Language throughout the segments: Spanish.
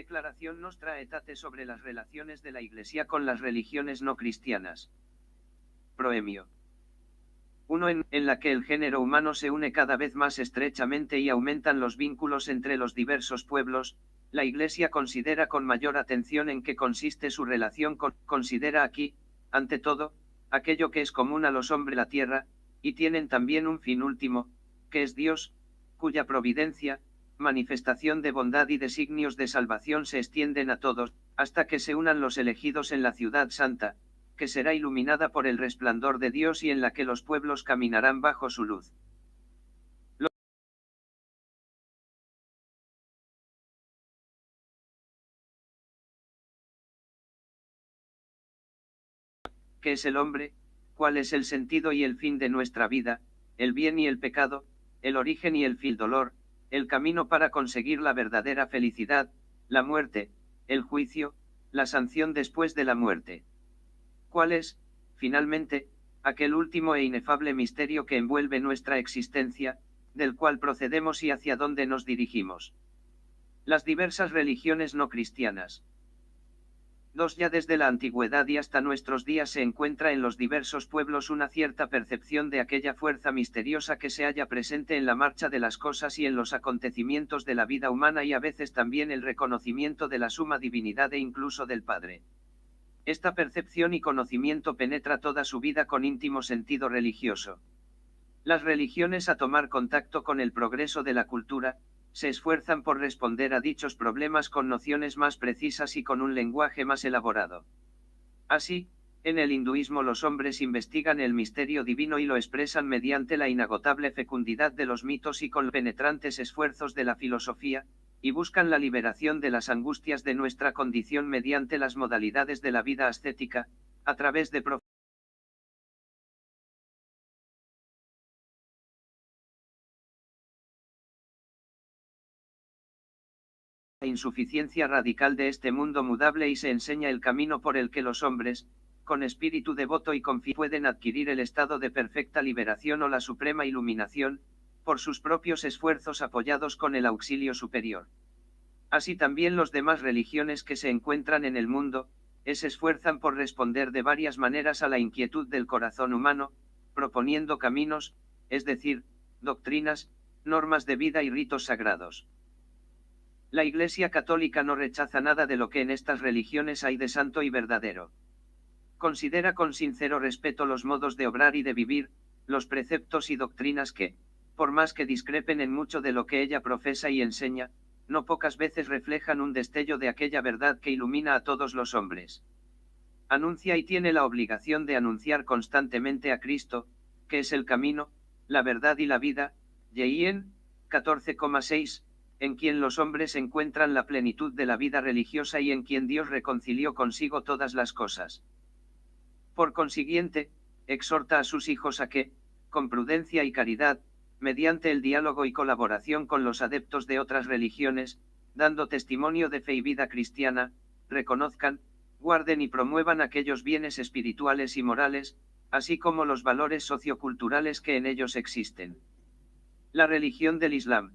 Declaración Nostra Aetate sobre las relaciones de la Iglesia con las religiones no cristianas. Proemio. 1. En la que el género humano se une cada vez más estrechamente y aumentan los vínculos entre los diversos pueblos, la Iglesia considera con mayor atención en qué consiste su relación considera aquí, ante todo, aquello que es común a los hombres de la tierra, y tienen también un fin último, que es Dios, cuya providencia, manifestación de bondad y designios de salvación se extienden a todos, hasta que se unan los elegidos en la ciudad santa, que será iluminada por el resplandor de Dios y en la que los pueblos caminarán bajo su luz. ¿Qué es el hombre? ¿Cuál es el sentido y el fin de nuestra vida? El bien y el pecado, el origen y el fin dolor, el camino para conseguir la verdadera felicidad, la muerte, el juicio, la sanción después de la muerte. ¿Cuál es, finalmente, aquel último e inefable misterio que envuelve nuestra existencia, del cual procedemos y hacia dónde nos dirigimos? Las diversas religiones no cristianas. 2. Ya desde la antigüedad y hasta nuestros días se encuentra en los diversos pueblos una cierta percepción de aquella fuerza misteriosa que se halla presente en la marcha de las cosas y en los acontecimientos de la vida humana y a veces también el reconocimiento de la suma divinidad e incluso del Padre. Esta percepción y conocimiento penetra toda su vida con íntimo sentido religioso. Las religiones, a tomar contacto con el progreso de la cultura, se esfuerzan por responder a dichos problemas con nociones más precisas y con un lenguaje más elaborado. Así, en el hinduismo los hombres investigan el misterio divino y lo expresan mediante la inagotable fecundidad de los mitos y con penetrantes esfuerzos de la filosofía, y buscan la liberación de las angustias de nuestra condición mediante las modalidades de la vida ascética, a través de la insuficiencia radical de este mundo mudable y se enseña el camino por el que los hombres, con espíritu devoto y confianza, pueden adquirir el estado de perfecta liberación o la suprema iluminación, por sus propios esfuerzos apoyados con el auxilio superior. Así también los demás religiones que se encuentran en el mundo, se esfuerzan por responder de varias maneras a la inquietud del corazón humano, proponiendo caminos, es decir, doctrinas, normas de vida y ritos sagrados. La Iglesia Católica no rechaza nada de lo que en estas religiones hay de santo y verdadero. Considera con sincero respeto los modos de obrar y de vivir, los preceptos y doctrinas que, por más que discrepen en mucho de lo que ella profesa y enseña, no pocas veces reflejan un destello de aquella verdad que ilumina a todos los hombres. Anuncia y tiene la obligación de anunciar constantemente a Cristo, que es el camino, la verdad y la vida, J.I.N. 14,6, en quien los hombres encuentran la plenitud de la vida religiosa y en quien Dios reconcilió consigo todas las cosas. Por consiguiente, exhorta a sus hijos a que, con prudencia y caridad, mediante el diálogo y colaboración con los adeptos de otras religiones, dando testimonio de fe y vida cristiana, reconozcan, guarden y promuevan aquellos bienes espirituales y morales, así como los valores socioculturales que en ellos existen. La religión del Islam.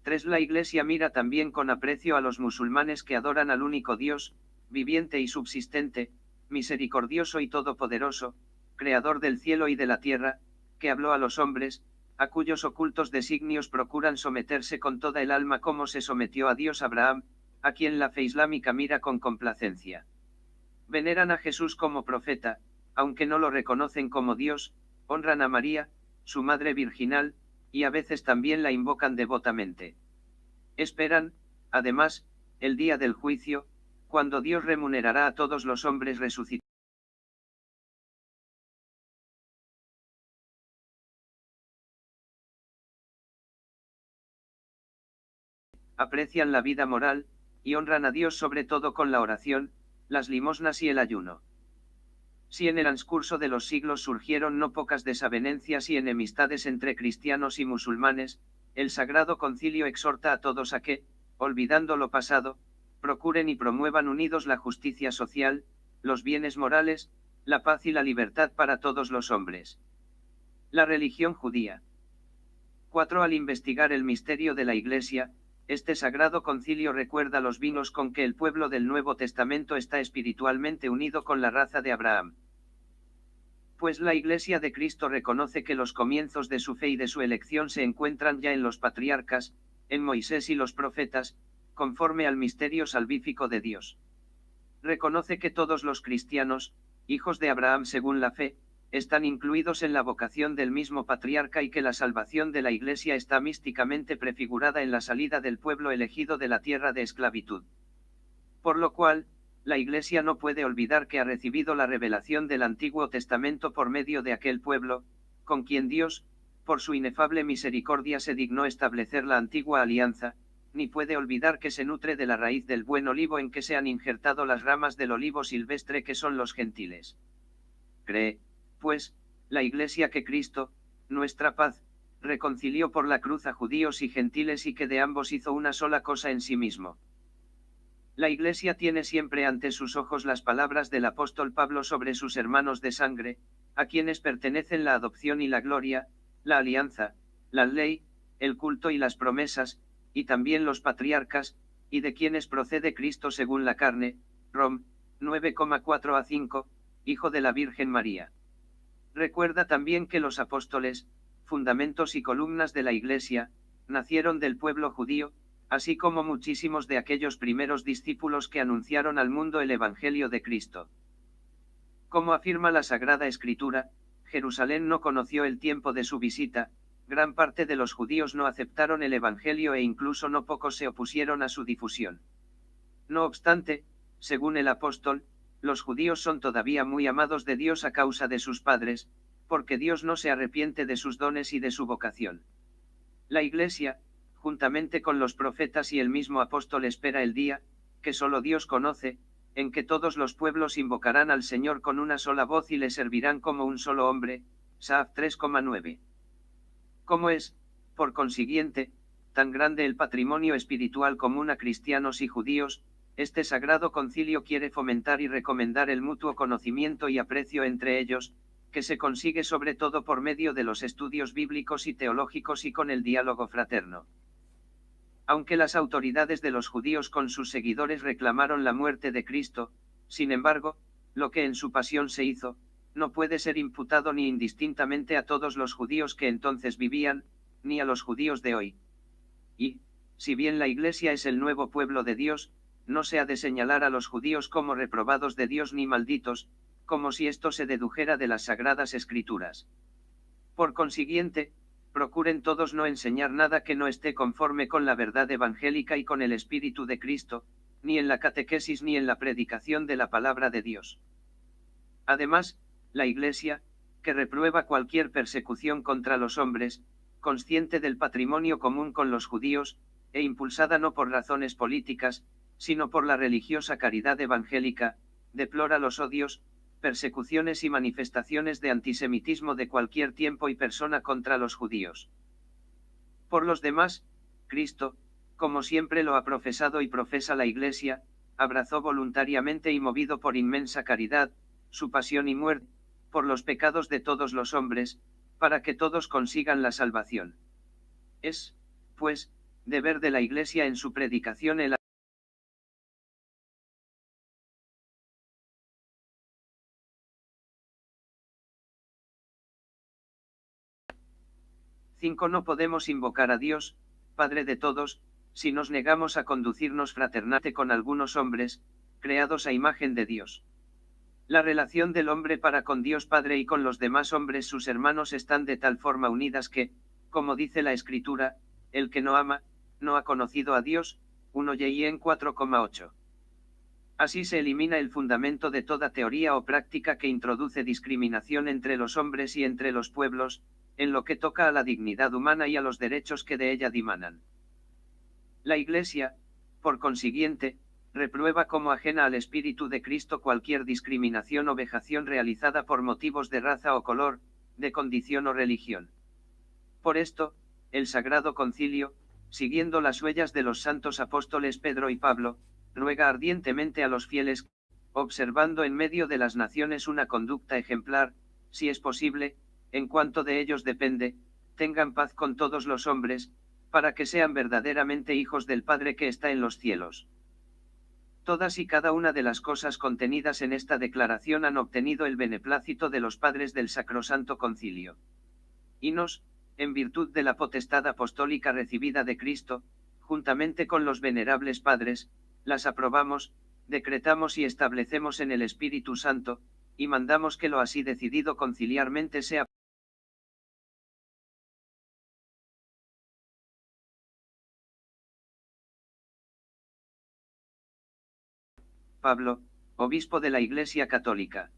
3. La Iglesia mira también con aprecio a los musulmanes que adoran al único Dios, viviente y subsistente, misericordioso y todopoderoso, creador del cielo y de la tierra, que habló a los hombres, a cuyos ocultos designios procuran someterse con toda el alma como se sometió a Dios Abraham, a quien la fe islámica mira con complacencia. Veneran a Jesús como profeta, aunque no lo reconocen como Dios, honran a María, su madre virginal, y a veces también la invocan devotamente. Esperan, además, el día del juicio, cuando Dios remunerará a todos los hombres resucitados. Aprecian la vida moral, y honran a Dios sobre todo con la oración, las limosnas y el ayuno. Si en el transcurso de los siglos surgieron no pocas desavenencias y enemistades entre cristianos y musulmanes, el Sagrado Concilio exhorta a todos a que, olvidando lo pasado, procuren y promuevan unidos la justicia social, los bienes morales, la paz y la libertad para todos los hombres. La religión judía. 4. Al investigar el misterio de la Iglesia, Este sagrado concilio recuerda los vínculos con que el pueblo del Nuevo Testamento está espiritualmente unido con la raza de Abraham. Pues la Iglesia de Cristo reconoce que los comienzos de su fe y de su elección se encuentran ya en los patriarcas, en Moisés y los profetas, conforme al misterio salvífico de Dios. Reconoce que todos los cristianos, hijos de Abraham según la fe, están incluidos en la vocación del mismo patriarca y que la salvación de la Iglesia está místicamente prefigurada en la salida del pueblo elegido de la tierra de esclavitud. Por lo cual, la Iglesia no puede olvidar que ha recibido la revelación del Antiguo Testamento por medio de aquel pueblo, con quien Dios, por su inefable misericordia se dignó establecer la antigua alianza, ni puede olvidar que se nutre de la raíz del buen olivo en que se han injertado las ramas del olivo silvestre que son los gentiles. Cree, pues, la Iglesia que Cristo, nuestra paz, reconcilió por la cruz a judíos y gentiles y que de ambos hizo una sola cosa en sí mismo. La Iglesia tiene siempre ante sus ojos las palabras del apóstol Pablo sobre sus hermanos de sangre, a quienes pertenecen la adopción y la gloria, la alianza, la ley, el culto y las promesas, y también los patriarcas, y de quienes procede Cristo según la carne, Rom. 9,4 a 5, Hijo de la Virgen María. Recuerda también que los apóstoles, fundamentos y columnas de la Iglesia, nacieron del pueblo judío, así como muchísimos de aquellos primeros discípulos que anunciaron al mundo el Evangelio de Cristo. Como afirma la Sagrada Escritura, Jerusalén no conoció el tiempo de su visita, gran parte de los judíos no aceptaron el Evangelio e incluso no pocos se opusieron a su difusión. No obstante, según el apóstol, los judíos son todavía muy amados de Dios a causa de sus padres, porque Dios no se arrepiente de sus dones y de su vocación. La Iglesia, juntamente con los profetas y el mismo apóstol espera el día, que solo Dios conoce, en que todos los pueblos invocarán al Señor con una sola voz y le servirán como un solo hombre, Saaf 3,9. Como es, por consiguiente, tan grande el patrimonio espiritual común a cristianos y judíos, este sagrado concilio quiere fomentar y recomendar el mutuo conocimiento y aprecio entre ellos, que se consigue sobre todo por medio de los estudios bíblicos y teológicos y con el diálogo fraterno. Aunque las autoridades de los judíos con sus seguidores reclamaron la muerte de Cristo, sin embargo, lo que en su pasión se hizo, no puede ser imputado ni indistintamente a todos los judíos que entonces vivían, ni a los judíos de hoy. Y, si bien la Iglesia es el nuevo pueblo de Dios, no se ha de señalar a los judíos como reprobados de Dios ni malditos, como si esto se dedujera de las Sagradas Escrituras. Por consiguiente, procuren todos no enseñar nada que no esté conforme con la verdad evangélica y con el Espíritu de Cristo, ni en la catequesis ni en la predicación de la palabra de Dios. Además, la Iglesia, que reprueba cualquier persecución contra los hombres, consciente del patrimonio común con los judíos, e impulsada no por razones políticas, sino por la religiosa caridad evangélica, deplora los odios, persecuciones y manifestaciones de antisemitismo de cualquier tiempo y persona contra los judíos. Por los demás, Cristo, como siempre lo ha profesado y profesa la Iglesia, abrazó voluntariamente y movido por inmensa caridad, su pasión y muerte, por los pecados de todos los hombres, para que todos consigan la salvación. Es, pues, deber de la Iglesia en su predicación el 5. No podemos invocar a Dios, Padre de todos, si nos negamos a conducirnos fraternalmente con algunos hombres, creados a imagen de Dios. La relación del hombre para con Dios Padre y con los demás hombres sus hermanos están de tal forma unidas que, como dice la Escritura, el que no ama, no ha conocido a Dios, 1 J.I.N. 4,8. Así se elimina el fundamento de toda teoría o práctica que introduce discriminación entre los hombres y entre los pueblos, en lo que toca a la dignidad humana y a los derechos que de ella dimanan. La Iglesia, por consiguiente, reprueba como ajena al Espíritu de Cristo cualquier discriminación o vejación realizada por motivos de raza o color, de condición o religión. Por esto, el Sagrado Concilio, siguiendo las huellas de los santos apóstoles Pedro y Pablo, ruega ardientemente a los fieles, observando en medio de las naciones una conducta ejemplar, si es posible, en cuanto de ellos depende, tengan paz con todos los hombres, para que sean verdaderamente hijos del Padre que está en los cielos. Todas y cada una de las cosas contenidas en esta declaración han obtenido el beneplácito de los padres del Sacrosanto Concilio. Y nos, en virtud de la potestad apostólica recibida de Cristo, juntamente con los venerables padres, las aprobamos, decretamos y establecemos en el Espíritu Santo, y mandamos que lo así decidido conciliarmente sea. Pablo, obispo de la Iglesia Católica.